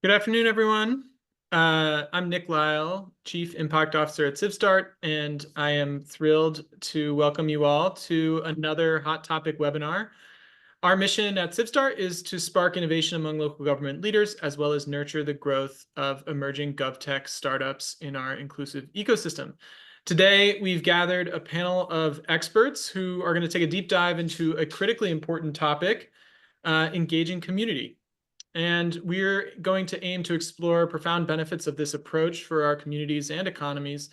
Good afternoon, everyone. I'm Nick Lyle, Chief Impact Officer at CivStart, and I am thrilled to welcome you all to another Hot Topic webinar. Our mission at CivStart is to spark innovation among local government leaders, as well as nurture the growth of emerging GovTech startups in our inclusive ecosystem. Today, we've gathered a panel of experts who are going to take a deep dive into a critically important topic, engaging community. And we're going to aim to explore profound benefits of this approach for our communities and economies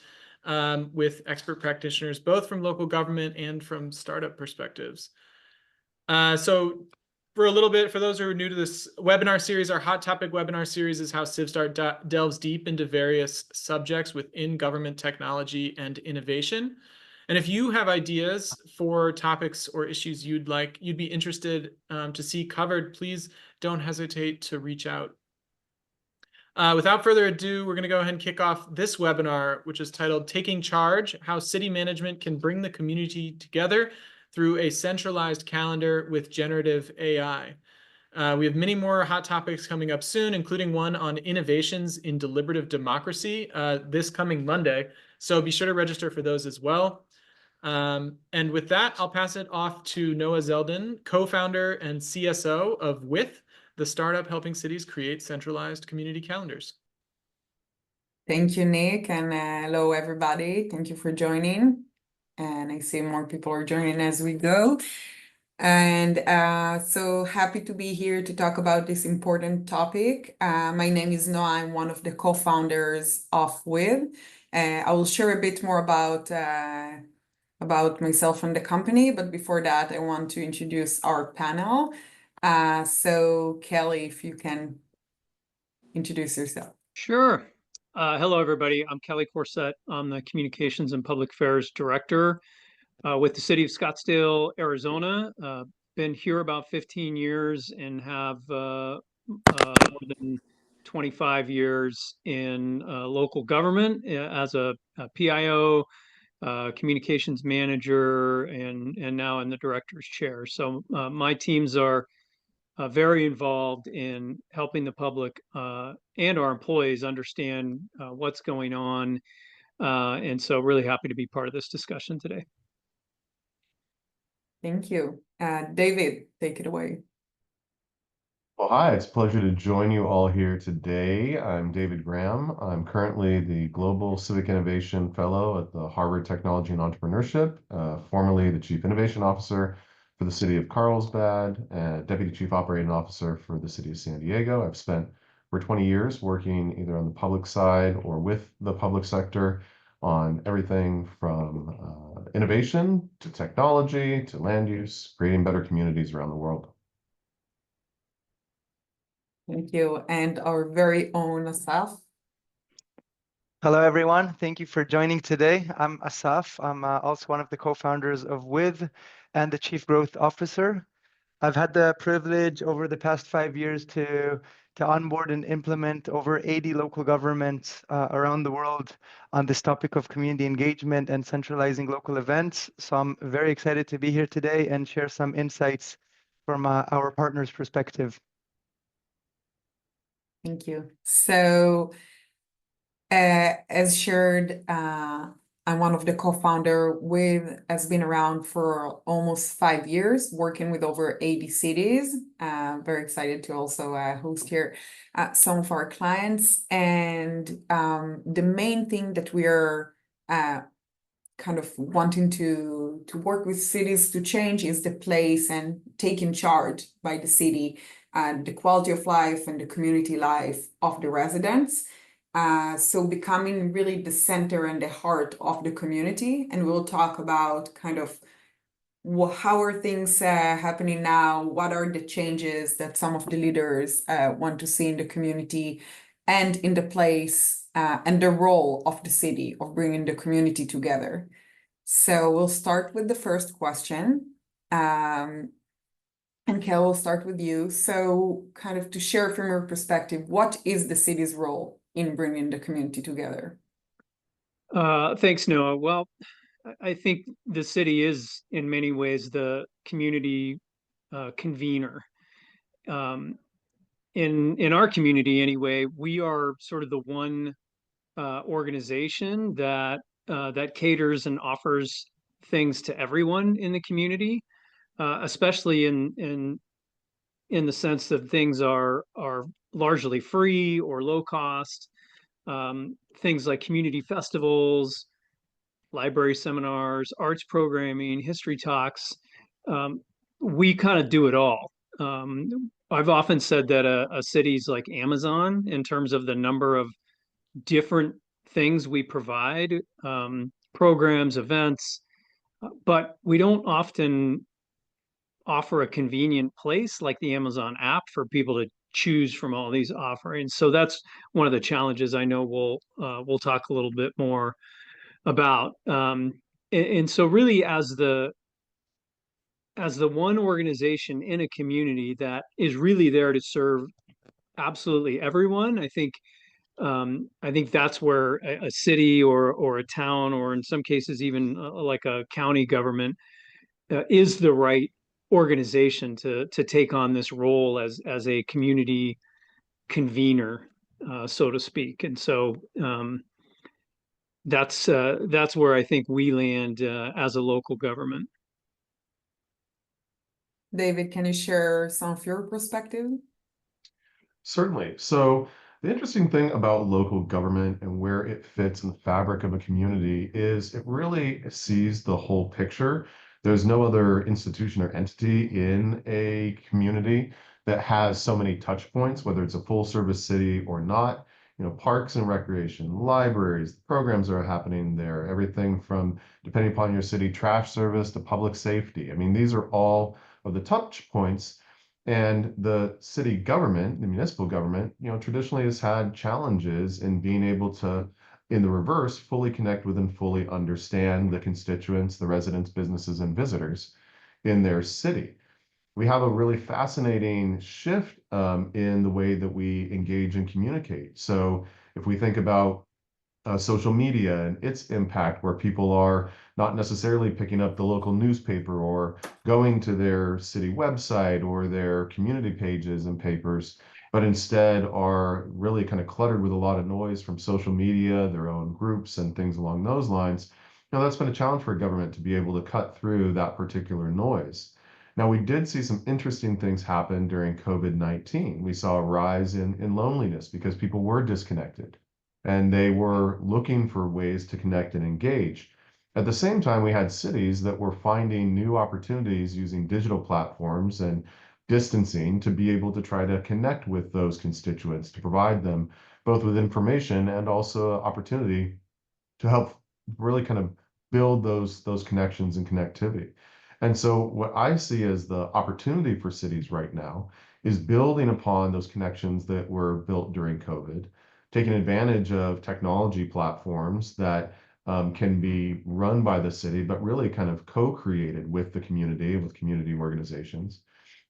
with expert practitioners, both from local government and from startup perspectives. So for a little bit, for those who are new to this webinar series, our Hot Topic webinar series is how CivStart delves deep into various subjects within government technology and innovation. And if you have ideas for topics or issues you'd be interested to see covered, please don't hesitate to reach out. Without further ado, we're going to go ahead and kick off this webinar, which is titled Taking Charge, How City Management Can Bring the Community Together Through a Centralized Calendar with Generative AI. We have many more hot topics coming up soon, including one on innovations in deliberative democracy this coming Monday. So be sure to register for those as well. And with that, I'll pass it off to Noah Zaldin, co-founder and CSO of With, the startup helping cities create centralized community calendars. Thank you, Nick, and hello, everybody. Thank you for joining. And I see more people are joining as we go. And so happy to be here to talk about this important topic. My name is Noah. I'm one of the co-founders of With. I will share a bit more about myself and the company, but before that, I want to introduce our panel. So Kelly, if you can introduce yourself. Sure. Hello, everybody. I'm Kelly Corsette. I'm the Communications and Public Affairs Director with the City of Scottsdale, Arizona. Been here about 15 years and have more than 25 years in local government as a PIO, communications manager, and now in the director's chair. So my teams are very involved in helping the public and our employees understand what's going on. And so really happy to be part of this discussion today. Thank you. David, take it away. Well, hi, it's a pleasure to join you all here today. I'm David Graham. I'm currently the Global Civic Innovation Fellow at the Harvard Technology and Entrepreneurship, formerly the Chief Innovation Officer for the City of Carlsbad, and Deputy Chief Operating Officer for the City of San Diego. I've spent for 20 years working either on the public side or with the public sector on everything from innovation to technology to land use, creating better communities around the world. Thank you. And our very own Asaf. Hello, everyone. Thank you for joining today. I'm Asaf. I'm also one of the co-founders of With and the Chief Growth Officer. I've had the privilege over the past 5 years to onboard and implement over 80 local governments around the world on this topic of community engagement and centralizing local events. So I'm very excited to be here today and share some insights from our partners' perspective. Thank you. So, as shared, I'm one of the co-founder with has been around for almost 5 years, working with over 80 cities. Very excited to also host here some of our clients. And the main thing that we are kind of wanting to work with cities to change is the place and taking charge by the city, the quality of life and the community life of the residents. So becoming really the center and the heart of the community. And we'll talk about kind of how are things happening now? What are the changes that some of the leaders want to see in the community and in the place and the role of the city of bringing the community together? So we'll start with the first question. And Kel, we'll start with you. So kind of to share from your perspective, what is the city's role in bringing the community together? Thanks, Noah. Well, I think the city is in many ways the community convener. in our community anyway, we are sort of the one organization that caters and offers things to everyone in the community, especially in the sense that things are largely free or low cost. Things like community festivals, library seminars, arts programming, history talks. Um, we kind of do it all. I've often said that a city's like Amazon in terms of the number of different things we provide, programs, events, but we don't often offer a convenient place like the Amazon app for people to choose from all these offerings. So that's one of the challenges I know we'll talk a little bit more about. And so really as the one organization in a community that is really there to serve absolutely everyone, I think that's where a city or a town, or in some cases even like a county government, is the right organization to take on this role as a community convener, so to speak. And so that's where I think we land as a local government. David, can you share some of your perspective? Certainly. So the interesting thing about local government and where it fits in the fabric of a community is it really sees the whole picture. There's no other institution or entity in a community that has so many touch points, whether it's a full service city or not. You know, parks and recreation, libraries, programs that are happening there, everything from, depending upon your city, trash service to public safety. I mean, these are all of the touch points. And the city government, the municipal government, you know, traditionally has had challenges in being able to, in the reverse, fully connect with and fully understand the constituents, the residents, businesses, and visitors in their city. We have a really fascinating shift in the way that we engage and communicate. So if we think about social media and its impact, where people are not necessarily picking up the local newspaper or going to their city website or their community pages and papers, but instead are really kind of cluttered with a lot of noise from social media, their own groups, and things along those lines. Now, that's been a challenge for government to be able to cut through that particular noise. Now, we did see some interesting things happen during COVID-19. We saw a rise in loneliness because people were disconnected and they were looking for ways to connect and engage. At the same time, we had cities that were finding new opportunities using digital platforms and distancing to be able to try to connect with those constituents, to provide them both with information and also opportunity to help really kind of build those connections and connectivity. And so what I see as the opportunity for cities right now is building upon those connections that were built during COVID, taking advantage of technology platforms that can be run by the city, but really kind of co-created with the community, with community organizations,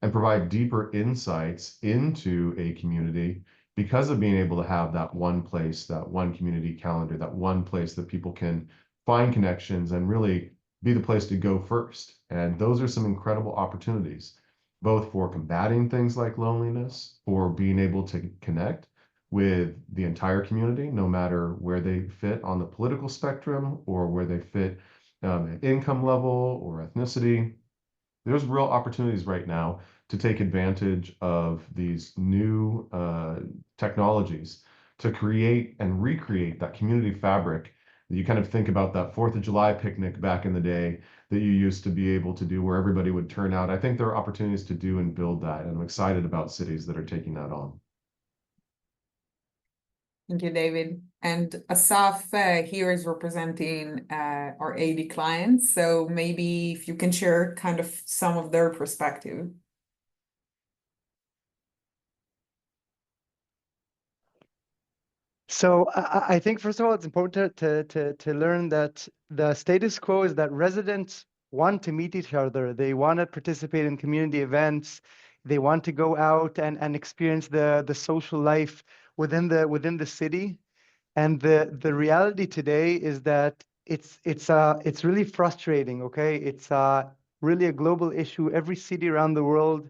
and provide deeper insights into a community because of being able to have that one place, that one community calendar, that one place that people can find connections and really be the place to go first. And those are some incredible opportunities, both for combating things like loneliness, for being able to connect with the entire community, no matter where they fit on the political spectrum or where they fit at income level or ethnicity. There's real opportunities right now to take advantage of these new technologies to create and recreate that community fabric. You kind of think about that 4th of July picnic back in the day that you used to be able to do where everybody would turn out. I think there are opportunities to do and build that, and I'm excited about cities that are taking that on. Thank you, David. And Asaf here is representing our 80 clients. So maybe if you can share kind of some of their perspective. So I think first of all, it's important to learn that the status quo is that residents want to meet each other. They want to participate in community events. They want to go out and experience the social life within the city. And the reality today is that it's really frustrating. Okay, it's really a global issue. Every city around the world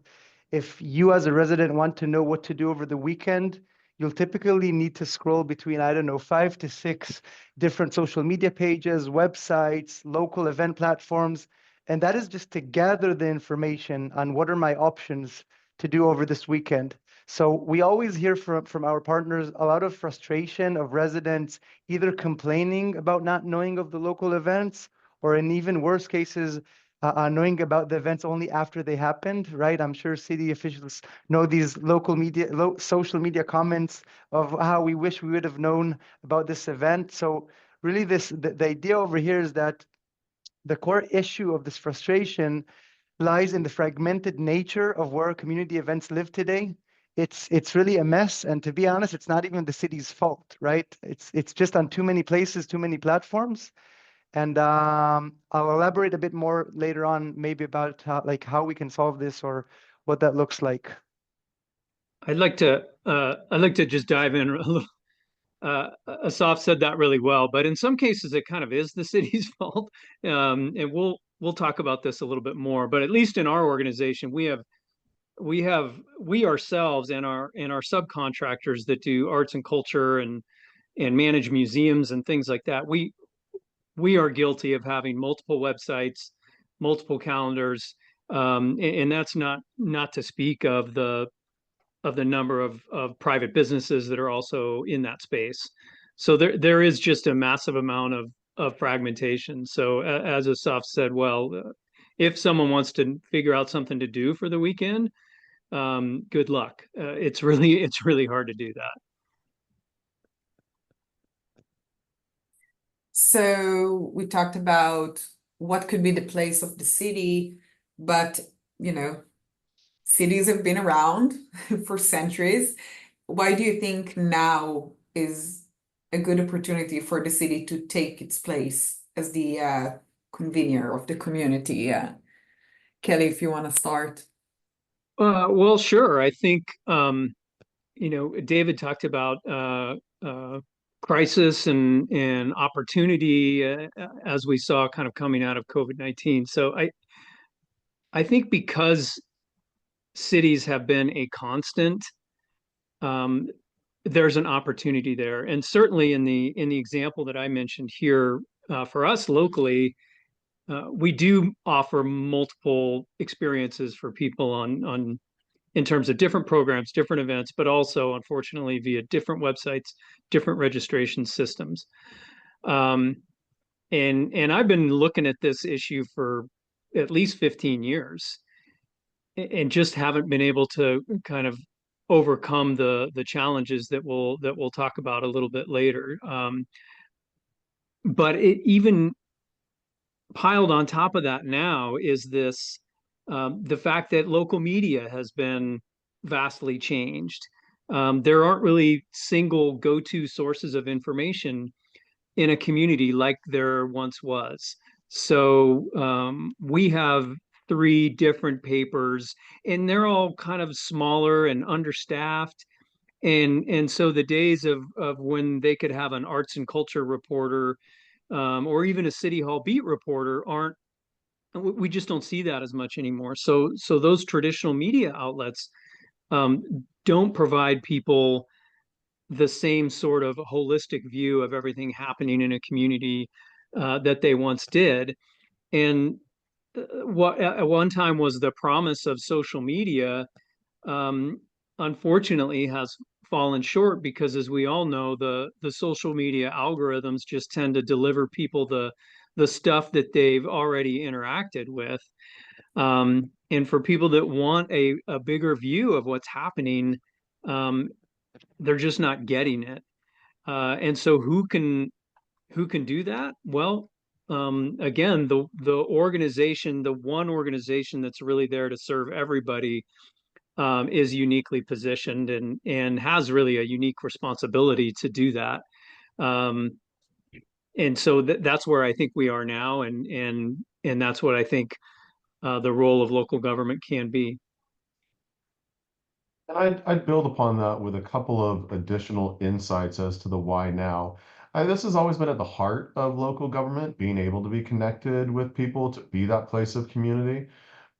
If you as a resident want to know what to do over the weekend, you'll typically need to scroll between, I don't know, 5 to 6 different social media pages, websites, local event platforms. And that is just to gather the information on what are my options to do over this weekend. So we always hear from our partners a lot of frustration of residents either complaining about not knowing of the local events, or in even worse cases, knowing about the events only after they happened, right? I'm sure city officials know these local media, social media comments of how we wish we would have known about this event. So really the idea over here is that the core issue of this frustration lies in the fragmented nature of where community events live today. It's really a mess, and to be honest, it's not even the city's fault, right? It's just on too many places, too many platforms. And I'll elaborate a bit more later on, maybe about how we can solve this or what that looks like. I'd like to just dive in a little. Asaf said that really well, but in some cases it kind of is the city's fault. And we'll talk about this a little bit more. But at least in our organization, we ourselves and our subcontractors that do arts and culture and manage museums and things like that. We are guilty of having multiple websites, multiple calendars, and that's not to speak of the number of private businesses that are also in that space. So there is just a massive amount of fragmentation. So as Asaf said, well, if someone wants to figure out something to do for the weekend, good luck. It's really hard to do that. So we talked about what could be the place of the city, but cities have been around for centuries. Why do you think now is a good opportunity for the city to take its place as the convener of the community? Kelly, if you want to start. Well, sure. I think David talked about crisis and opportunity as we saw kind of coming out of COVID-19. So I think because cities have been a constant, there's an opportunity there. And certainly in the example that I mentioned here, for us locally, we do offer multiple experiences for people on in terms of different programs, different events, but also unfortunately via different websites, different registration systems. And I've been looking at this issue for at least 15 years and just haven't been able to kind of overcome the challenges that we'll talk about a little bit later. But it even piled on top of that now is this the fact that local media has been vastly changed. There aren't really single go-to sources of information in a community like there once was. So we have 3 different papers, and they're all kind of smaller and understaffed. And so the days of when they could have an arts and culture reporter or even a city hall beat reporter aren't. We just don't see that as much anymore. So those traditional media outlets don't provide people the same sort of holistic view of everything happening in a community that they once did. And what at one time was the promise of social media, unfortunately has fallen short because, as we all know, the social media algorithms just tend to deliver people the stuff that they've already interacted with. And for people that want a bigger view of what's happening, they're just not getting it. And so who can do that? Well, again, the organization, the one organization that's really there to serve everybody, is uniquely positioned and has really a unique responsibility to do that. And so that's where I think we are now, and that's what I think the role of local government can be. And I'd build upon that with a couple of additional insights as to the why now. This has always been at the heart of local government, being able to be connected with people, to be that place of community.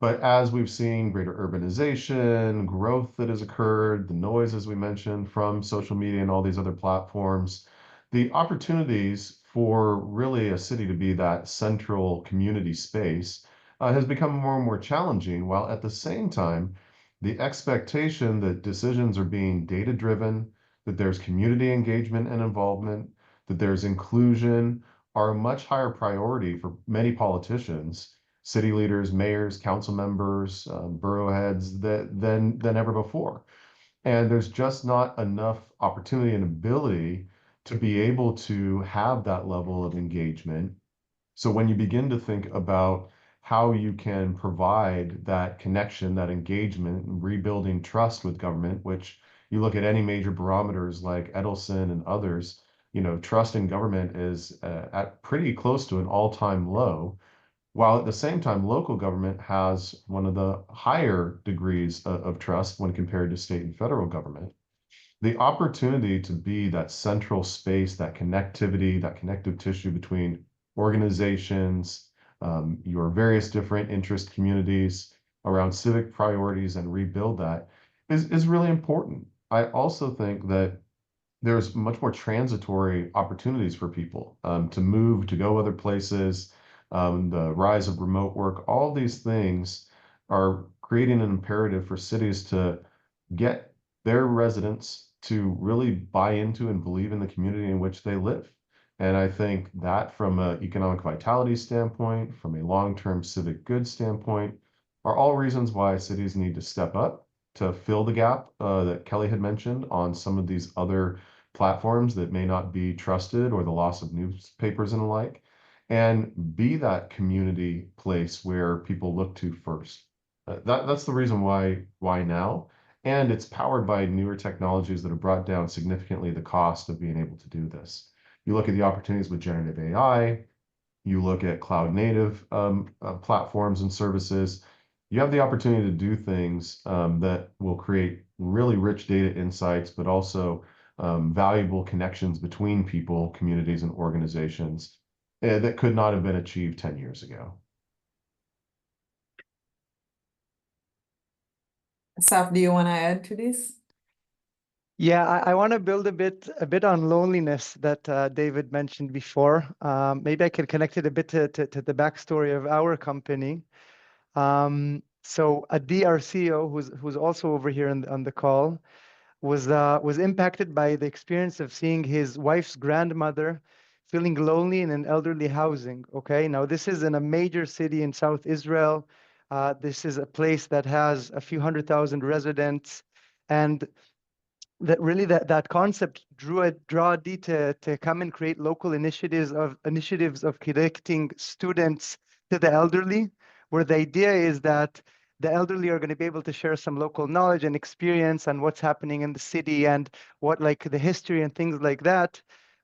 But as we've seen greater urbanization, growth that has occurred, the noise, as we mentioned, from social media and all these other platforms, the opportunities for really a city to be that central community space has become more and more challenging, while at the same time, the expectation that decisions are being data-driven, that there's community engagement and involvement, that there's inclusion, are a much higher priority for many politicians, city leaders, mayors, council members, borough heads than ever before. And there's just not enough opportunity and ability to be able to have that level of engagement. So when you begin to think about how you can provide that connection, that engagement, and rebuilding trust with government, which you look at any major barometers like Edelson and others, trust in government is at pretty close to an all-time low, while at the same time, local government has one of the higher degrees of trust when compared to state and federal government. The opportunity to be that central space, that connectivity, that connective tissue between organizations, your various different interest communities around civic priorities and rebuild that is really important. I also think that there's much more transitory opportunities for people to move, to go other places. The rise of remote work, all these things are creating an imperative for cities to get their residents to really buy into and believe in the community in which they live. And I think that from an economic vitality standpoint, from a long-term civic good standpoint, are all reasons why cities need to step up to fill the gap that Kelly had mentioned on some of these other platforms that may not be trusted, or the loss of newspapers and the like, and be that community place where people look to first. That's the reason why now. And it's powered by newer technologies that have brought down significantly the cost of being able to do this. You look at the opportunities with generative AI, you look at cloud native platforms and services, you have the opportunity to do things that will create really rich data insights, but also valuable connections between people, communities, and organizations that could not have been achieved 10 years ago. Asaf, do you want to add to this? Yeah, I want to build a bit on loneliness that David mentioned before. Maybe I can connect it a bit to the backstory of our company. So Adi, our CEO, who's also over here on the call, was impacted by the experience of seeing his wife's grandmother feeling lonely in an elderly housing. Okay, now this is in a major city in South Israel. This is a place that has a few 100,000 residents, and that concept draw Adi to come and create local initiatives of connecting students to the elderly, where the idea is that the elderly are going to be able to share some local knowledge and experience on what's happening in the city and what, like, the history and things like that.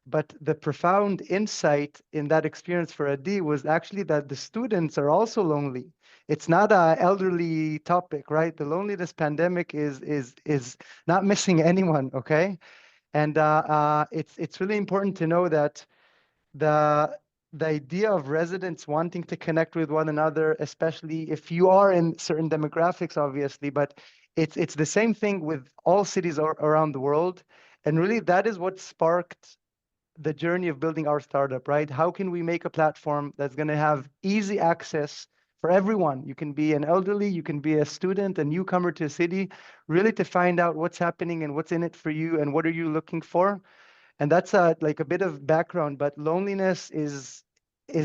But the profound insight in that experience for Adi was actually that the students are also lonely. It's not an elderly topic, right? The loneliness pandemic is not missing anyone, okay? And it's really important to know that the idea of residents wanting to connect with one another, especially if you are in certain demographics, obviously, but it's the same thing with all cities around the world. And really, that is what sparked the journey of building our startup, right? How can we make a platform that's going to have easy access for everyone? You can be an elderly, you can be a student, a newcomer to a city, really to find out what's happening and what's in it for you and what are you looking for. And that's like a bit of background, but loneliness is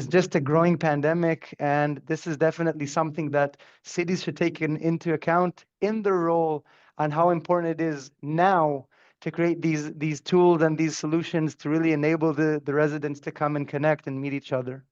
just a growing pandemic, and this is definitely something that cities should take into account in their role on how important it is now to create these tools and these solutions to really enable the residents to come and connect and meet each other.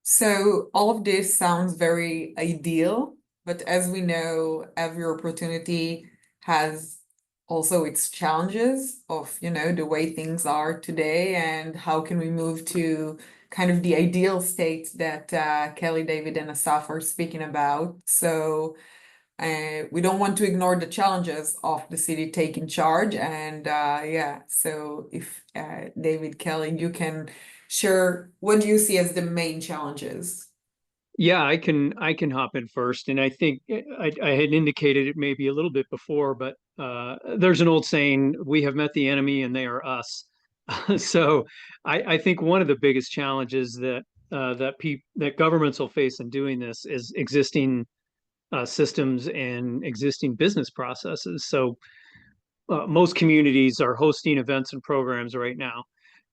So all of this sounds very ideal, but as we know, every opportunity has also its challenges of, the way things are today, and how can we move to kind of the ideal state that Kelly, David, and Asaf are speaking about. So we don't want to ignore the challenges of the city taking charge. And so if David, Kelly, you can share, what do you see as the main challenges? Yeah, I can hop in first, and I think I had indicated it maybe a little bit before, but there's an old saying: "We have met the enemy, and they are us." So I think one of the biggest challenges that governments will face in doing this is existing systems and existing business processes. So most communities are hosting events and programs right now,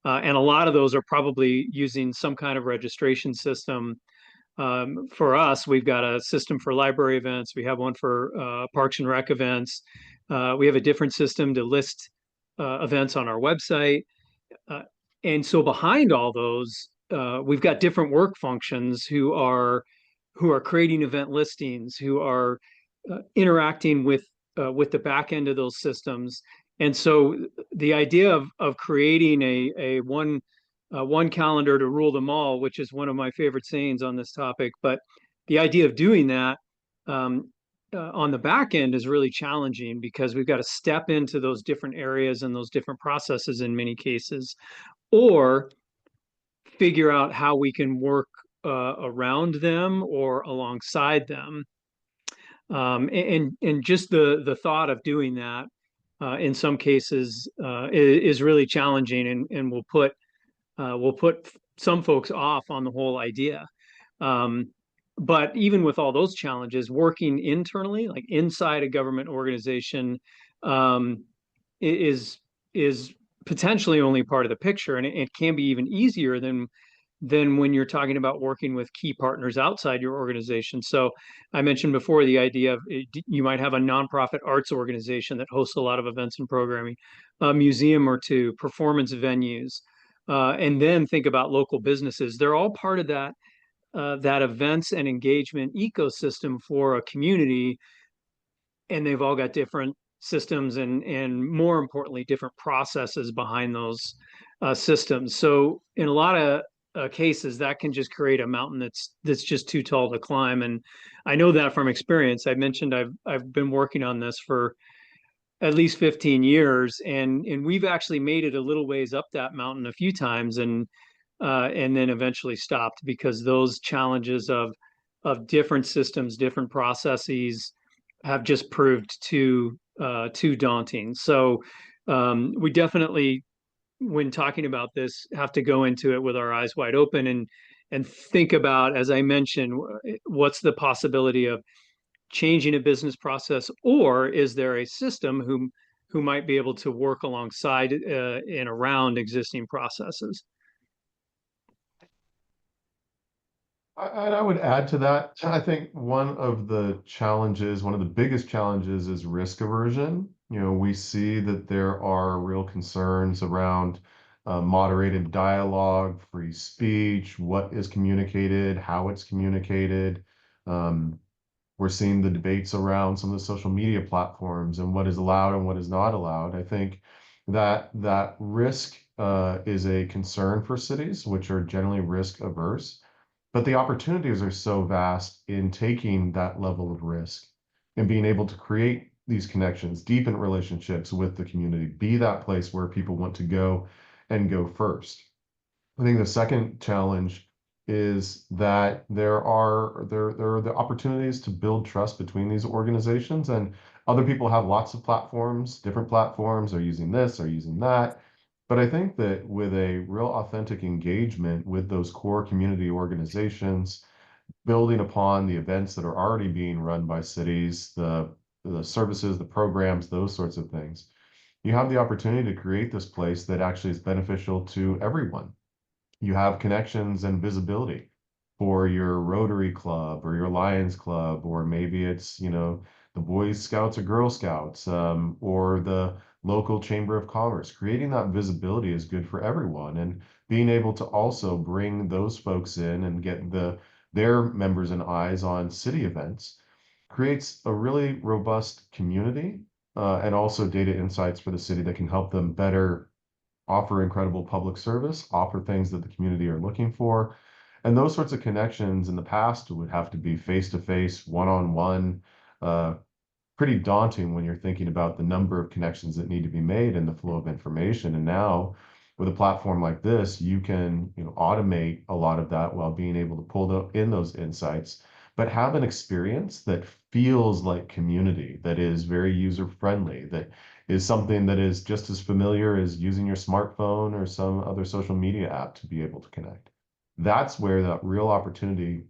and a lot of those are probably using some kind of registration system. For us, we've got a system for library events. We have one for Parks and Rec events. We have a different system to list events on our website. Uh, and so behind all those, we've got different work functions who are creating event listings, who are interacting with the back end of those systems. And so the idea of creating a one calendar to rule them all, which is one of my favorite sayings on this topic, but the idea of doing that um, on the back end is really challenging because we've got to step into those different areas and those different processes in many cases, or figure out how we can work around them or alongside them. And just the thought of doing that in some cases is really challenging, and will put some folks off on the whole idea. Um, but even with all those challenges, working internally, like inside a government organization, um, is is potentially only part of the picture, and it can be even easier than when you're talking about working with key partners outside your organization. So I mentioned before the idea of you might have a nonprofit arts organization that hosts a lot of events and programming, a museum or two, performance venues, and then think about local businesses. They're all part of that events and engagement ecosystem for a community, and they've all got different systems and more importantly different processes behind those systems. So in a lot of cases that can just create a mountain that's just too tall to climb, and I know that from experience. I mentioned I've been working on this for at least 15 years, and we've actually made it a little ways up that mountain a few times, and then eventually stopped because those challenges of different systems, different processes have just proved too daunting. So we definitely, when talking about this, have to go into it with our eyes wide open and think about, as I mentioned, what's the possibility of changing a business process, or is there a system who might be able to work alongside and around existing processes? And I would add to that, I think one of the challenges, one of the biggest challenges is risk aversion. We see that there are real concerns around moderated dialogue, free speech, what is communicated, how it's communicated. Um, we're seeing the debates around some of the social media platforms and what is allowed and what is not allowed. I think that risk is a concern for cities, which are generally risk averse. But the opportunities are so vast in taking that level of risk and being able to create these connections, deepen relationships with the community, be that place where people want to go and go first. I think the second challenge is that there are the opportunities to build trust between these organizations, and other people have lots of platforms, different platforms, are using this, are using that. But I think that with a real authentic engagement with those core community organizations, building upon the events that are already being run by cities, the services, the programs, those sorts of things, you have the opportunity to create this place that actually is beneficial to everyone. You have connections and visibility for your Rotary Club or your Lions Club, or maybe it's, the Boy Scouts or Girl Scouts, or the local Chamber of Commerce. Creating that visibility is good for everyone. And being able to also bring those folks in and get their members and eyes on city events creates a really robust community, and also data insights for the city that can help them better offer incredible public service, offer things that the community are looking for. And those sorts of connections in the past would have to be face-to-face, one-on-one, uh, pretty daunting when you're thinking about the number of connections that need to be made and the flow of information. And now with a platform like this, you can, automate a lot of that while being able to pull in those insights, but have an experience that feels like community, that is very user friendly, that is something that is just as familiar as using your smartphone or some other social media app to be able to connect. That's where that real opportunity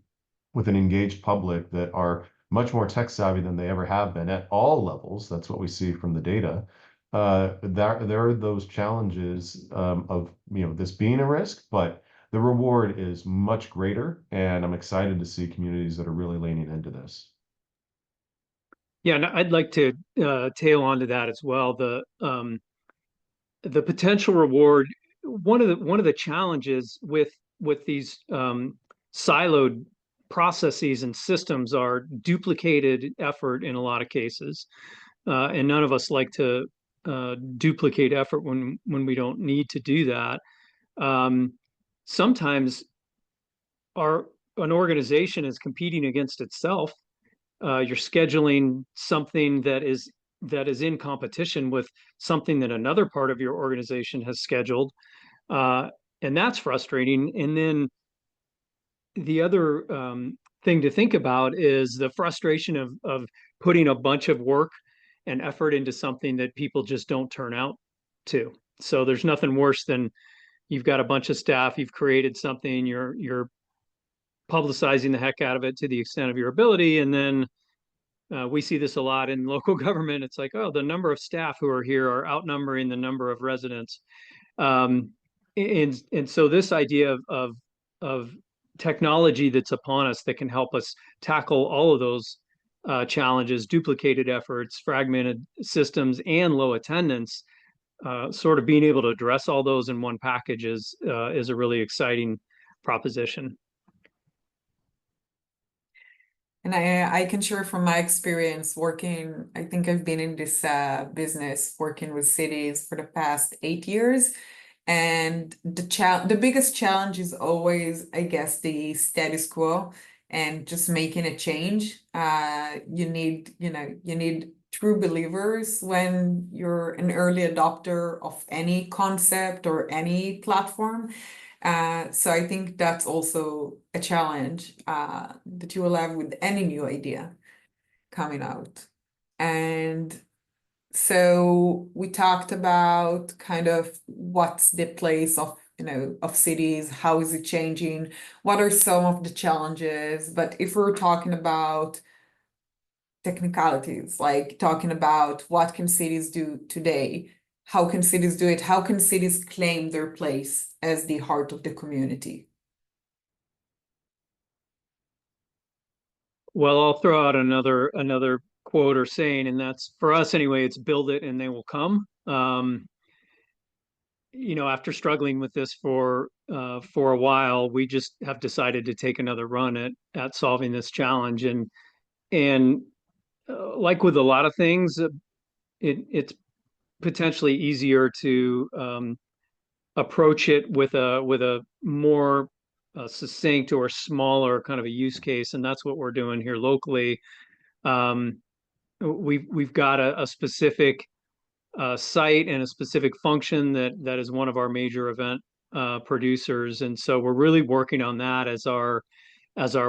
with an engaged public that are much more tech savvy than they ever have been at all levels. That's what we see from the data. There are those challenges of this being a risk, but the reward is much greater, and I'm excited to see communities that are really leaning into this. Yeah, and I'd like to tail onto that as well. The potential reward. One of the challenges with these siloed processes and systems are duplicated effort in a lot of cases, and none of us like to duplicate effort when we don't need to do that. Sometimes an organization is competing against itself. You're scheduling something that is in competition with something that another part of your organization has scheduled, uh, and that's frustrating. And then the other thing to think about is the frustration of putting a bunch of work and effort into something that people just don't turn out to. So there's nothing worse than you've got a bunch of staff, you've created something, you're publicizing the heck out of it to the extent of your ability, and then we see this a lot in local government. It's like, oh, the number of staff who are here are outnumbering the number of residents. Um, and so this idea of technology that's upon us that can help us tackle all of those challenges, duplicated efforts, fragmented systems, and low attendance, sort of being able to address all those in one package is a really exciting proposition. And I can share from my experience working, I think I've been in this business working with cities for the past 8 years. And the biggest challenge is always, I guess, the status quo and just making a change. You need true believers when you're an early adopter of any concept or any platform. So I think that's also a challenge that you will have with any new idea coming out. And so we talked about kind of what's the place of, of cities, how is it changing, what are some of the challenges. But if we're talking about technicalities, like talking about what can cities do today, how can cities do it, how can cities claim their place as the heart of the community? Well, I'll throw out another quote or saying, and that's for us anyway. It's build it and they will come. After struggling with this for a while, we just have decided to take another run at solving this challenge. And like with a lot of things, it's potentially easier to approach it with a more succinct or smaller kind of a use case, and that's what we're doing here locally. Um, we've got a specific site and a specific function that is one of our major event producers, and so we're really working on that as our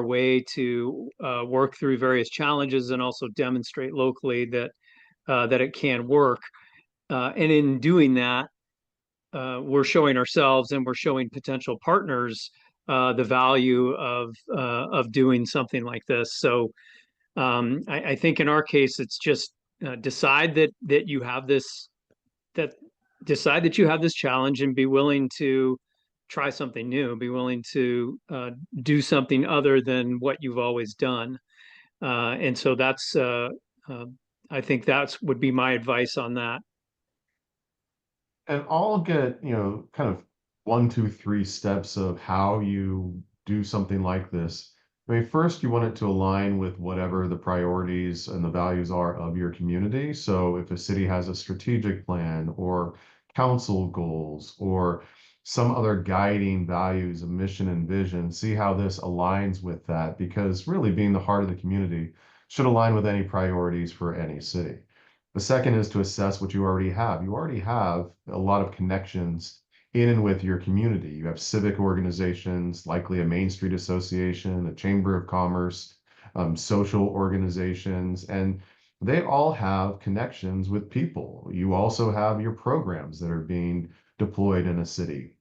way to work through various challenges and also demonstrate locally that it can work. And in doing that, we're showing ourselves and we're showing potential partners the value of doing something like this. So I think in our case, it's just decide that you have this that decide that you have this challenge and be willing to try something new, be willing to do something other than what you've always done. And so that's I think that's would be my advice on that. And I'll get, kind of 1, 2, 3 steps of how you do something like this. I mean, first, you want it to align with whatever the priorities and the values are of your community. So if a city has a strategic plan or council goals or some other guiding values of mission and vision, see how this aligns with that, because really being the heart of the community should align with any priorities for any city. The second is to assess what you already have. You already have a lot of connections in and with your community. You have civic organizations, likely a Main Street Association, a Chamber of Commerce, social organizations, and they all have connections with people. You also have your programs that are being deployed in a city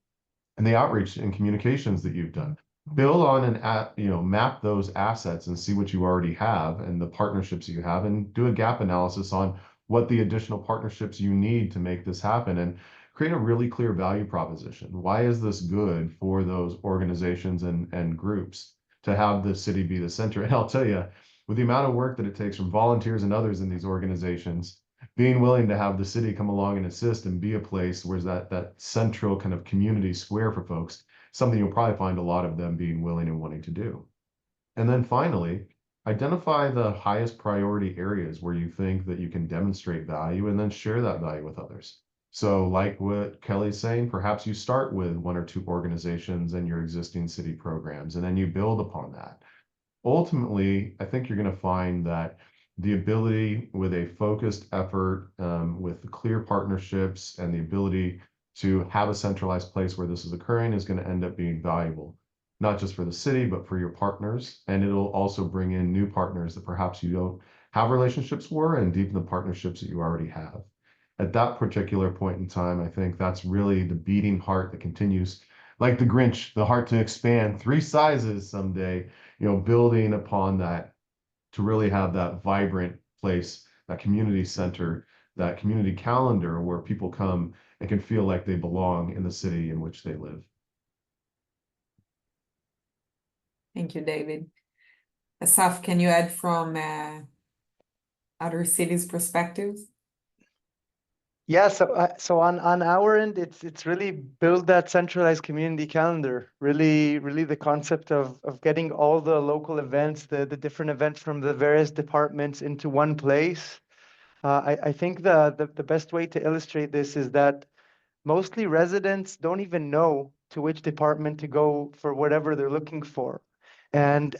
and the outreach and communications that you've done. Build on and map those assets and see what you already have and the partnerships you have, and do a gap analysis on what the additional partnerships you need to make this happen, and create a really clear value proposition. Why is this good for those organizations and groups to have the city be the center? And I'll tell you, with the amount of work that it takes from volunteers and others in these organizations, being willing to have the city come along and assist and be a place where that central kind of community square for folks, something you'll probably find a lot of them being willing and wanting to do. And then finally, identify the highest priority areas where you think that you can demonstrate value, and then share that value with others. So like what Kelly's saying, perhaps you start with one or two organizations and your existing city programs, and then you build upon that. Ultimately, I think you're going to find that the ability with a focused effort, with clear partnerships and the ability to have a centralized place where this is occurring is going to end up being valuable, not just for the city, but for your partners. And it'll also bring in new partners that perhaps you don't have relationships for, and deepen the partnerships that you already have. At that particular point in time, I think that's really the beating heart that continues, like the Grinch, the heart to expand 3 sizes someday, building upon that to really have that vibrant place, that community center, that community calendar where people come and can feel like they belong in the city in which they live. Thank you, David. Asaf, can you add from other cities' perspectives? Yeah, so on our end, it's really build that centralized community calendar. Really the concept of getting all the local events, the different events from the various departments into one place. I think the best way to illustrate this is that mostly residents don't even know to which department to go for whatever they're looking for. And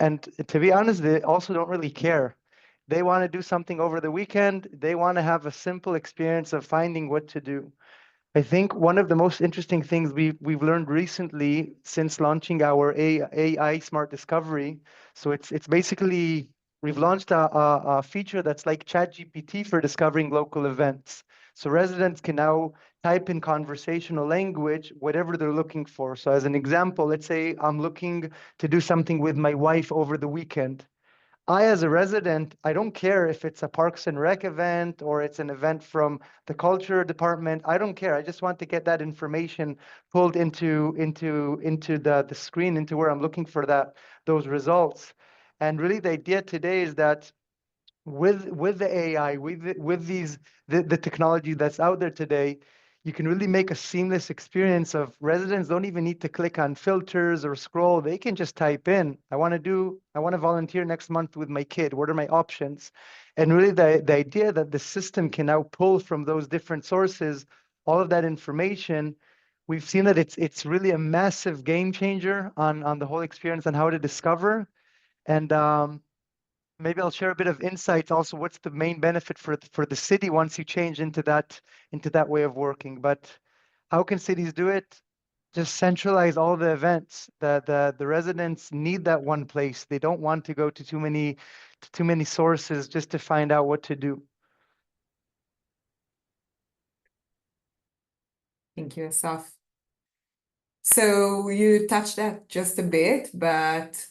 to be honest, they also don't really care. They want to do something over the weekend. They want to have a simple experience of finding what to do. I think one of the most interesting things we've learned recently since launching our AI Smart Discovery. So it's basically we've launched a feature that's like ChatGPT for discovering local events. So residents can now type in conversational language whatever they're looking for. So as an example, let's say I'm looking to do something with my wife over the weekend. As a resident, I don't care if it's a Parks and Rec event or it's an event from the culture department. I don't care. I just want to get that information pulled into the screen, into where I'm looking for those results. And really the idea today is that with the AI, with the technology that's out there today, you can really make a seamless experience of residents don't even need to click on filters or scroll. They can just type in, I want to volunteer next month with my kid. What are my options? And really the idea that the system can now pull from those different sources all of that information, we've seen that it's really a massive game changer on the whole experience on how to discover. And maybe I'll share a bit of insights also. What's the main benefit for the city once you change into that way of working? But how can cities do it? Just centralize all the events. The residents need that one place. They don't want to go to too many sources just to find out what to do. Thank you, Asaf. So you touched that just a bit, but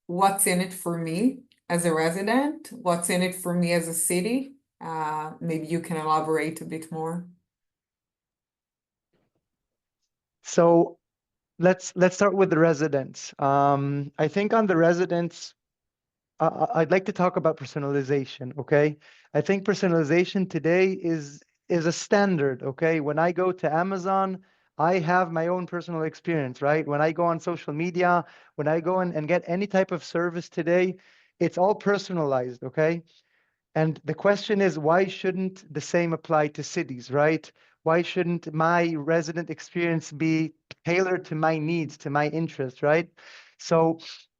what's in it for me as a resident? What's in it for me as a city? Maybe you can elaborate a bit more. So let's start with the residents. I think on the residents, I'd like to talk about personalization, okay? I think personalization today is a standard, okay? When I go to Amazon, I have my own personal experience, right? When I go on social media, when I go and get any type of service today, it's all personalized, okay? And the question is, why shouldn't the same apply to cities, right? Why shouldn't my resident experience be tailored to my needs, to my interests, right? So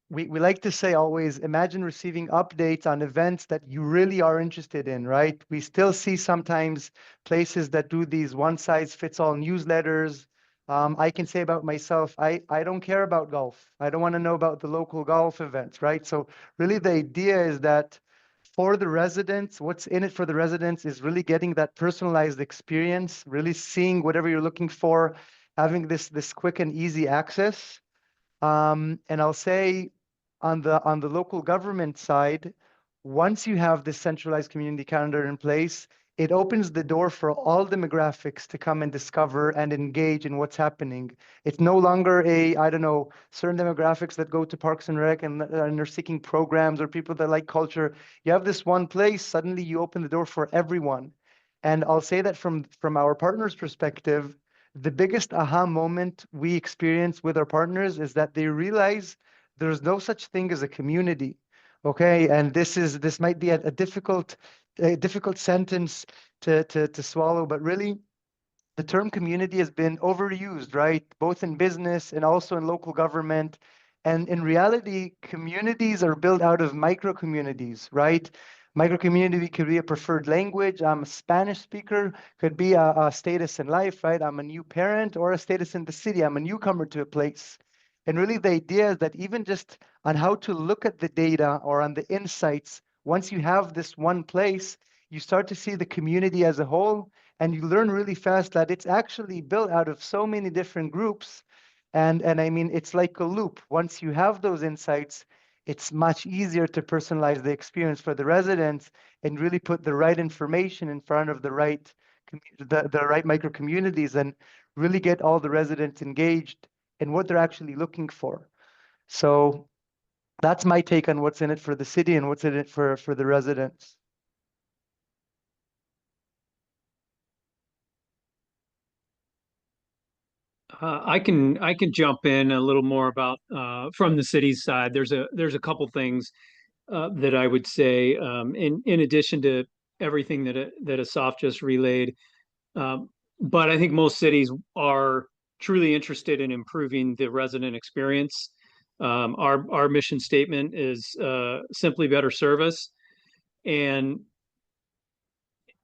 we like to say always, imagine receiving updates on events that you really are interested in, right? We still see sometimes places that do these one-size-fits-all newsletters. I can say about myself, I don't care about golf. I don't want to know about the local golf events, right? So really the idea is that for the residents, what's in it for the residents is really getting that personalized experience, really seeing whatever you're looking for, having this quick and easy access. And I'll say on the local government side, once you have this centralized community calendar in place, it opens the door for all demographics to come and discover and engage in what's happening. It's no longer I don't know, certain demographics that go to Parks and Rec and are seeking programs, or people that like culture. You have this one place, suddenly you open the door for everyone. And I'll say that from our partners' perspective, the biggest aha moment we experience with our partners is that they realize there's no such thing as a community. Okay, and this might be a difficult sentence to swallow, but really the term community has been overused, right? Both in business and also in local government. And in reality, communities are built out of micro communities, right? Micro community could be a preferred language. I'm a Spanish speaker, could be a status in life, right? I'm a new parent, or a status in the city. I'm a newcomer to a place. And really the idea is that even just on how to look at the data or on the insights, once you have this one place, you start to see the community as a whole, and you learn really fast that it's actually built out of so many different groups. And I mean, it's like a loop. Once you have those insights, it's much easier to personalize the experience for the residents and really put the right information in front of the right the right micro communities, and really get all the residents engaged in what they're actually looking for. So that's my take on what's in it for the city and what's in it for the residents. I can jump in a little more about from the city's side. There's a couple things that I would say in addition to everything that Asaf just relayed. But I think most cities are truly interested in improving the resident experience. Our mission statement is simply better service, and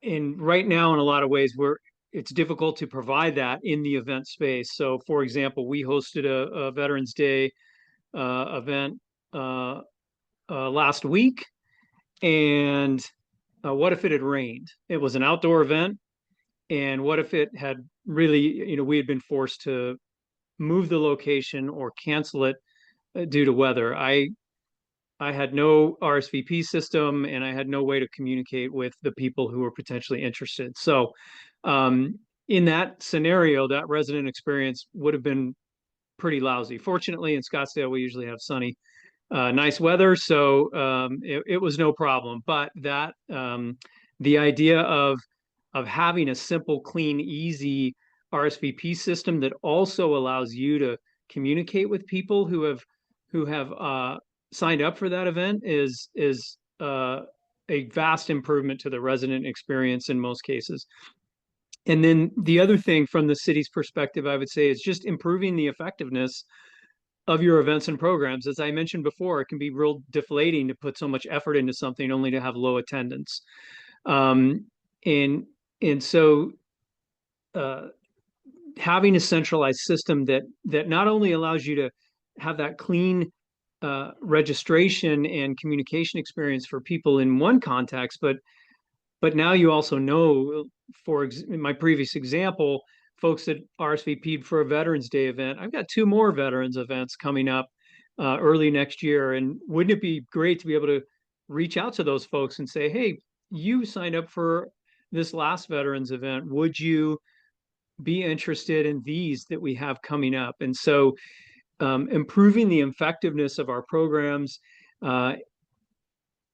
right now, in a lot of ways, it's difficult to provide that in the event space. So, for example, we hosted a Veterans Day event last week, and what if it had rained? It was an outdoor event, and what if it had really, we had been forced to move the location or cancel it due to weather? I had no RSVP system, and I had no way to communicate with the people who were potentially interested. So, in that scenario, that resident experience would have been pretty lousy. Fortunately, in Scottsdale, we usually have sunny, nice weather, so it was no problem. But the idea of having a simple, clean, easy RSVP system that also allows you to communicate with people who have signed up for that event is a vast improvement to the resident experience in most cases. And then the other thing from the city's perspective, I would say, is just improving the effectiveness of your events and programs. As I mentioned before, it can be real deflating to put so much effort into something only to have low attendance. Um, and so having a centralized system that not only allows you to have that clean registration and communication experience for people in one context, but now you also know, in my previous example, folks that RSVP'd for a Veterans Day event, I've got 2 more veterans events coming up early next year. And wouldn't it be great to be able to reach out to those folks and say, hey, you signed up for this last veterans event. Would you be interested in these that we have coming up? And so improving the effectiveness of our programs,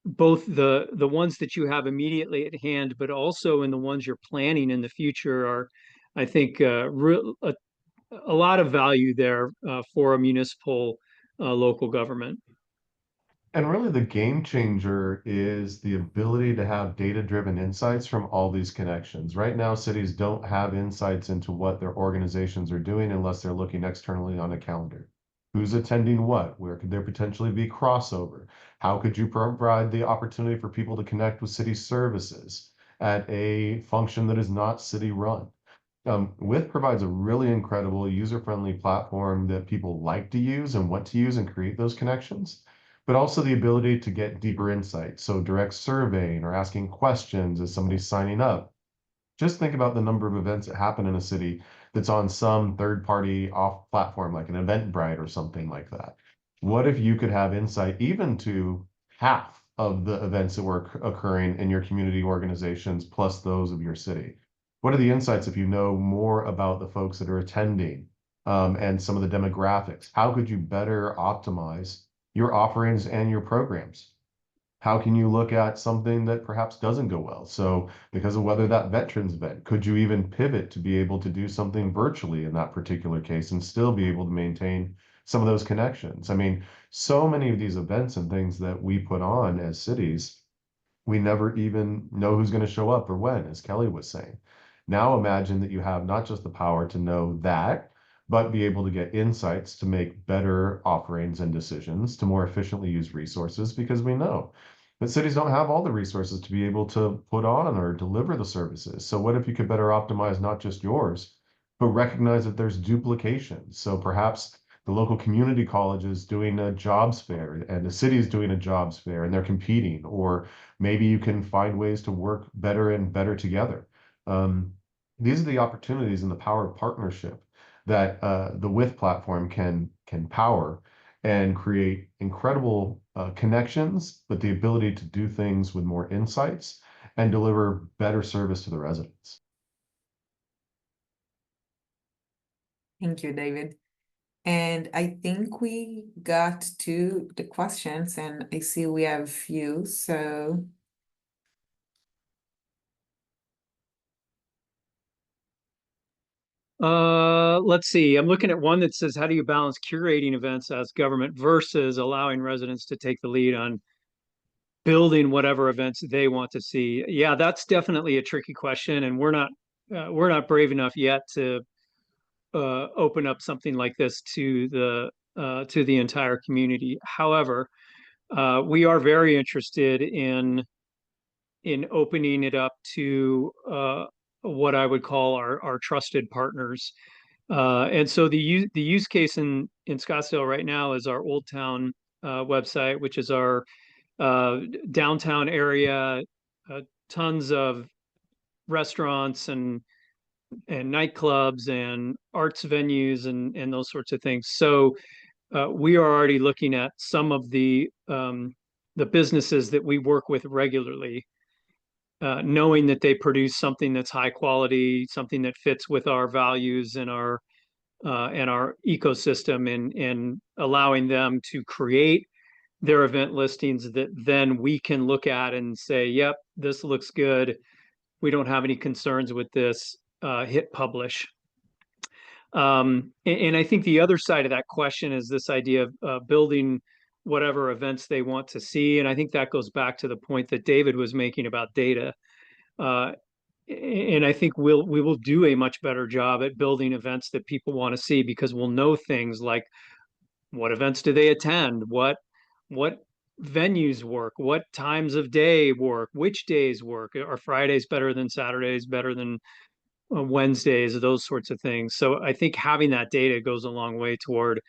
both the ones that you have immediately at hand, but also in the ones you're planning in the future, are, I think, a lot of value there for a municipal local government. And really, the game changer is the ability to have data-driven insights from all these connections. Right now, cities don't have insights into what their organizations are doing unless they're looking externally on a calendar. Who's attending what? Where could there potentially be crossover? How could you provide the opportunity for people to connect with city services at a function that is not city run? With provides a really incredible user-friendly platform that people like to use and want to use and create those connections, but also the ability to get deeper insights. So direct surveying or asking questions as somebody's signing up. Just think about the number of events that happen in a city that's on some third-party off platform, like an Eventbrite or something like that. What if you could have insight even to half of the events that were occurring in your community organizations plus those of your city? What are the insights if you know more about the folks that are attending, and some of the demographics? How could you better optimize your offerings and your programs? How can you look at something that perhaps doesn't go well? So because of whether that veterans event, could you even pivot to be able to do something virtually in that particular case and still be able to maintain some of those connections? I mean, so many of these events and things that we put on as cities, we never even know who's going to show up or when, as Kelly was saying. Now imagine that you have not just the power to know that, but be able to get insights to make better offerings and decisions to more efficiently use resources, because we know that cities don't have all the resources to be able to put on or deliver the services. So what if you could better optimize not just yours, but recognize that there's duplication? So perhaps the local community college is doing a jobs fair and the city is doing a jobs fair and they're competing, or maybe you can find ways to work better and better together. These are the opportunities and the power of partnership that the With platform can power and create incredible connections, but the ability to do things with more insights and deliver better service to the residents. Thank you, David. And I think we got to the questions, and I see we have a few. So Let's see. I'm looking at one that says, how do you balance curating events as government versus allowing residents to take the lead on building whatever events they want to see? Yeah, that's definitely a tricky question, and we're not brave enough yet to open up something like this to the entire community. However, we are very interested in opening it up to what I would call our trusted partners. And so the use case in Scottsdale right now is our Old Town website, which is our downtown area, tons of restaurants and nightclubs and arts venues and those sorts of things. So we are already looking at some of the businesses that we work with regularly, knowing that they produce something that's high quality, something that fits with our values and our ecosystem, and allowing them to create their event listings that then we can look at and say, yep, this looks good. We don't have any concerns with this. Hit publish. And I think the other side of that question is this idea of building whatever events they want to see. And I think that goes back to the point that David was making about data. Uh, and I think we will do a much better job at building events that people want to see, because we'll know things like what events do they attend, what venues work, what times of day work, which days work. Are Fridays better than Saturdays, better than Wednesdays, those sorts of things. So I think having that data goes a long way toward,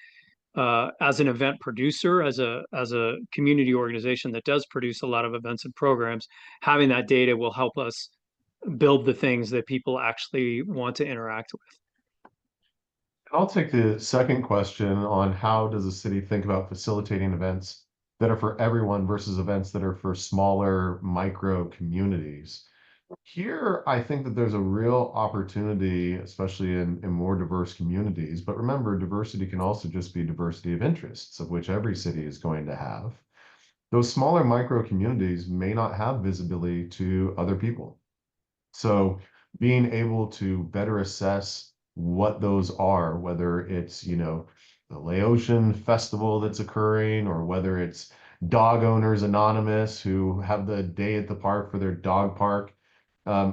as an event producer, as a community organization that does produce a lot of events and programs, having that data will help us build the things that people actually want to interact with. I'll take the second question on how does a city think about facilitating events that are for everyone versus events that are for smaller micro communities. Here, I think that there's a real opportunity, especially in more diverse communities. But remember, diversity can also just be diversity of interests, of which every city is going to have. Those smaller micro communities may not have visibility to other people. So being able to better assess what those are, whether it's, the Laotian festival that's occurring, or whether it's Dog Owners Anonymous who have the day at the park for their dog park.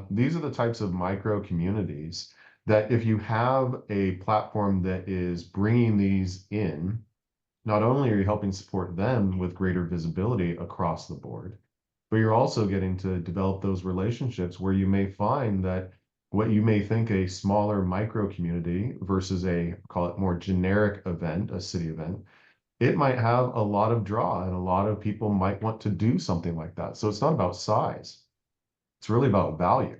These are the types of micro communities that if you have a platform that is bringing these in, not only are you helping support them with greater visibility across the board, but you're also getting to develop those relationships where you may find that what you may think a smaller micro community versus a, call it more generic event, a city event, it might have a lot of draw and a lot of people might want to do something like that. So it's not about size. It's really about value,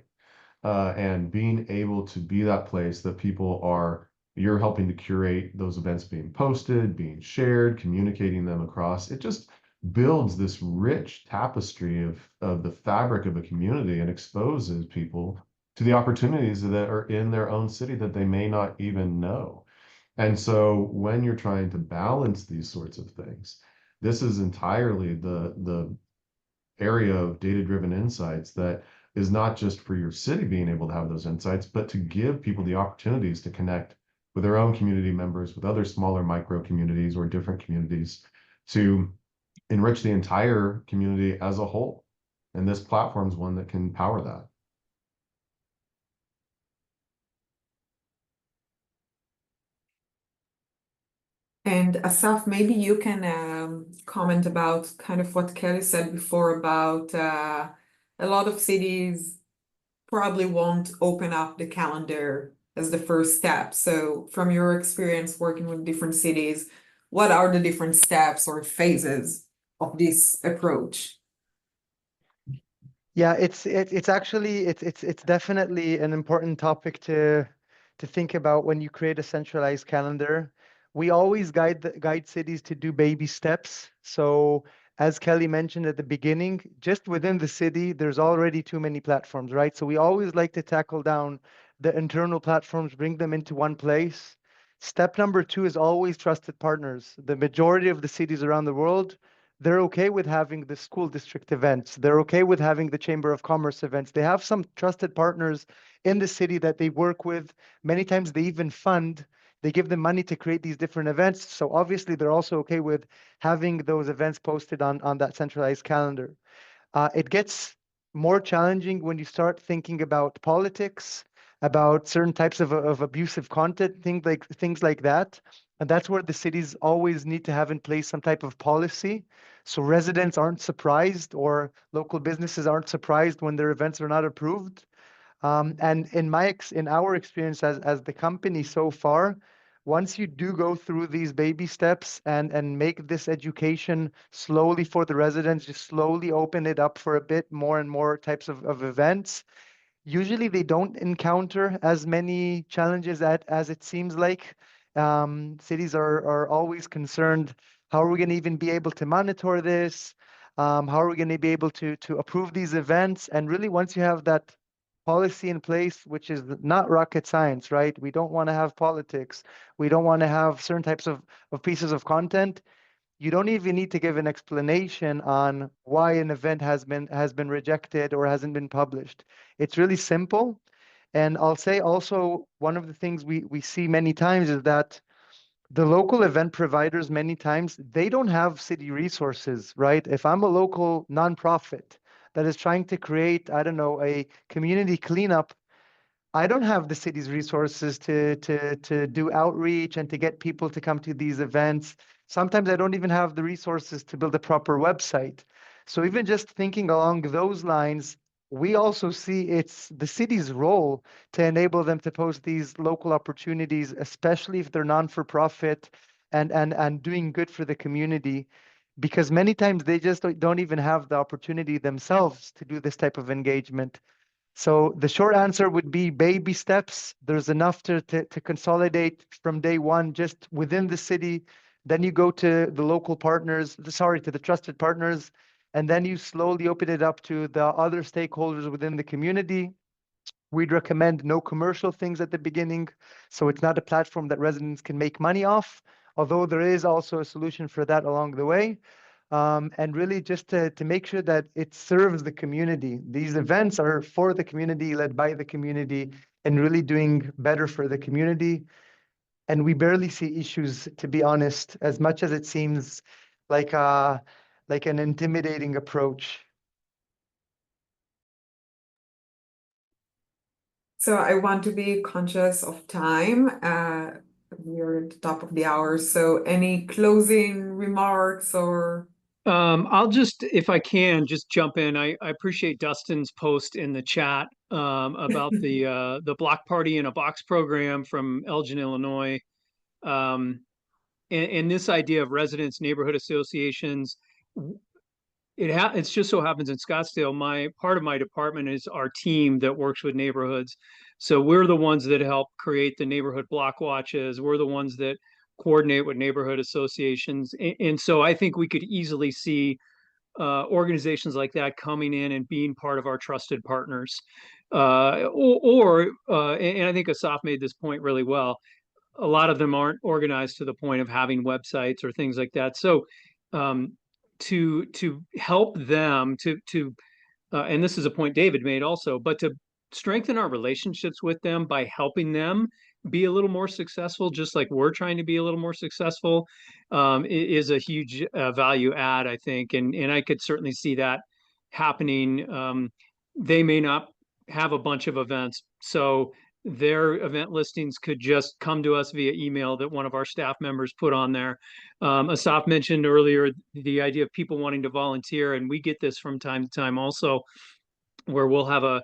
and being able to be that place that you're helping to curate those events being posted, being shared, communicating them across. It just builds this rich tapestry of the fabric of a community and exposes people to the opportunities that are in their own city that they may not even know. And so when you're trying to balance these sorts of things, this is entirely the area of data-driven insights that is not just for your city being able to have those insights, but to give people the opportunities to connect with their own community members, with other smaller micro communities or different communities to enrich the entire community as a whole. And this platform is one that can power that. And Asaf, maybe you can comment about kind of what Kelly said before about a lot of cities probably won't open up the calendar as the first step. So from your experience working with different cities, what are the different steps or phases of this approach? Yeah, it's actually it's definitely an important topic to think about when you create a centralized calendar. We always guide cities to do baby steps. So as Kelly mentioned at the beginning, just within the city, there's already too many platforms, right? So we always like to tackle down the internal platforms, bring them into one place. Step number two is always trusted partners. The majority of the cities around the world, they're okay with having the school district events. They're okay with having the Chamber of Commerce events. They have some trusted partners in the city that they work with. Many times they even fund, they give them money to create these different events. So obviously they're also okay with having those events posted on that centralized calendar. It gets more challenging when you start thinking about politics, about certain types of abusive content, things like that. And that's where the cities always need to have in place some type of policy. So residents aren't surprised or local businesses aren't surprised when their events are not approved. And in our experience as the company so far, once you do go through these baby steps and make this education slowly for the residents, just slowly open it up for a bit more and more types of events, usually they don't encounter as many challenges as it seems like. Cities are always concerned, how are we going to even be able to monitor this? How are we going to be able to approve these events? And really, once you have that policy in place, which is not rocket science, right? We don't want to have politics. We don't want to have certain types of pieces of content. You don't even need to give an explanation on why an event has been rejected or hasn't been published. It's really simple. And I'll say also one of the things we see many times is that the local event providers, many times, they don't have city resources, right? If I'm a local nonprofit that is trying to create, I don't know, a community cleanup, I don't have the city's resources to do outreach and to get people to come to these events. Sometimes I don't even have the resources to build a proper website. So even just thinking along those lines, we also see it's the city's role to enable them to post these local opportunities, especially if they're non-for-profit and doing good for the community, because many times they just don't even have the opportunity themselves to do this type of engagement. So the short answer would be baby steps. There's enough to consolidate from day one just within the city. Then you go to the local partners, to the trusted partners, and then you slowly open it up to the other stakeholders within the community. We'd recommend no commercial things at the beginning. So it's not a platform that residents can make money off, although there is also a solution for that along the way. And really just to make sure that it serves the community. These events are for the community, led by the community, and really doing better for the community. And we barely see issues, to be honest, as much as it seems like an intimidating approach. So I want to be conscious of time. We're at the top of the hour. So any closing remarks or? I'll just, if I can, just jump in. I appreciate Dustin's post in the chat about the Block Party in a Box program from Elgin, Illinois. And this idea of residents, neighborhood associations, it just so happens in Scottsdale, part of my department is our team that works with neighborhoods. So we're the ones that help create the neighborhood block watches. We're the ones that coordinate with neighborhood associations. And so I think we could easily see organizations like that coming in and being part of our trusted partners. And I think Asaf made this point really well. A lot of them aren't organized to the point of having websites or things like that. So to help them and this is a point David made also, but to strengthen our relationships with them by helping them be a little more successful, just like we're trying to be a little more successful, is a huge value add, I think. And I could certainly see that happening. They may not have a bunch of events, so their event listings could just come to us via email that one of our staff members put on there. Asaf mentioned earlier the idea of people wanting to volunteer, and we get this from time to time also, where we'll have a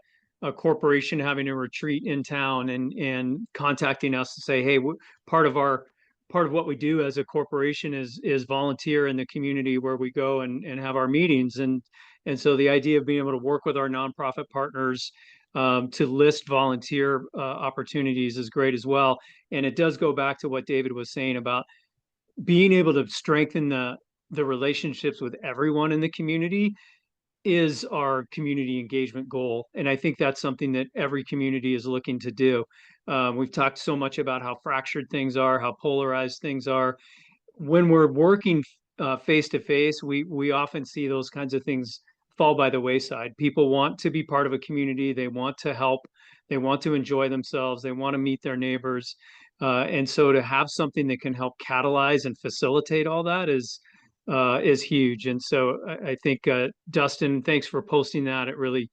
corporation having a retreat in town and contacting us to say, hey, part of what we do as a corporation is volunteer in the community where we go and have our meetings. And so the idea of being able to work with our nonprofit partners to list volunteer opportunities is great as well. And it does go back to what David was saying about being able to strengthen the relationships with everyone in the community is our community engagement goal. And I think that's something that every community is looking to do. We've talked so much about how fractured things are, how polarized things are. When we're working face to face, we often see those kinds of things fall by the wayside. People want to be part of a community. They want to help. They want to enjoy themselves. They want to meet their neighbors. And so to have something that can help catalyze and facilitate all that is huge. And so I think, Dustin, thanks for posting that. It really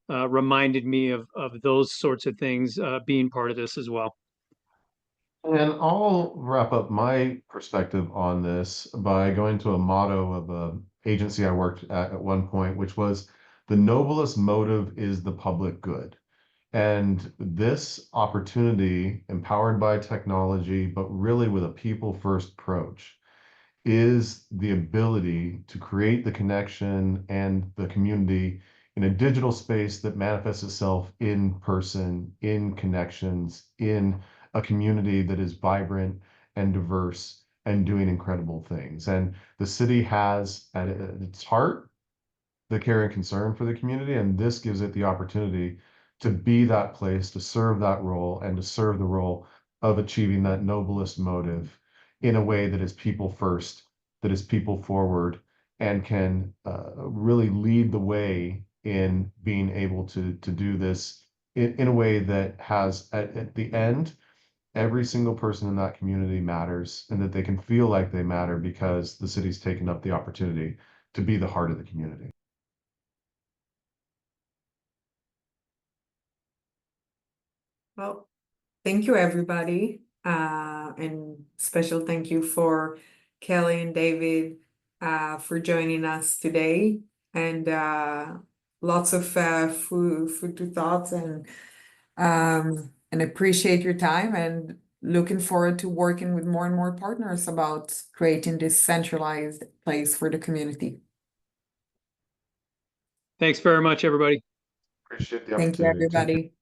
reminded me of those sorts of things being part of this as well. And I'll wrap up my perspective on this by going to a motto of an agency I worked at one point, which was the noblest motive is the public good. And this opportunity, empowered by technology, but really with a people-first approach, is the ability to create the connection and the community in a digital space that manifests itself in person, in connections, in a community that is vibrant and diverse and doing incredible things. And the city has at its heart the care and concern for the community, and this gives it the opportunity to be that place, to serve that role, and to serve the role of achieving that noblest motive in a way that is people first, that is people forward, and can really lead the way in being able to do this in a way that has at the end, every single person in that community matters, and that they can feel like they matter because the city's taken up the opportunity to be the heart of the community. Well, thank you, everybody. And special thank you for Kelly and David for joining us today. And lots of food to thoughts and appreciate your time and looking forward to working with more and more partners about creating this centralized place for the community. Thanks very much, everybody. Appreciate the Thank you, opportunity. Take care. everybody.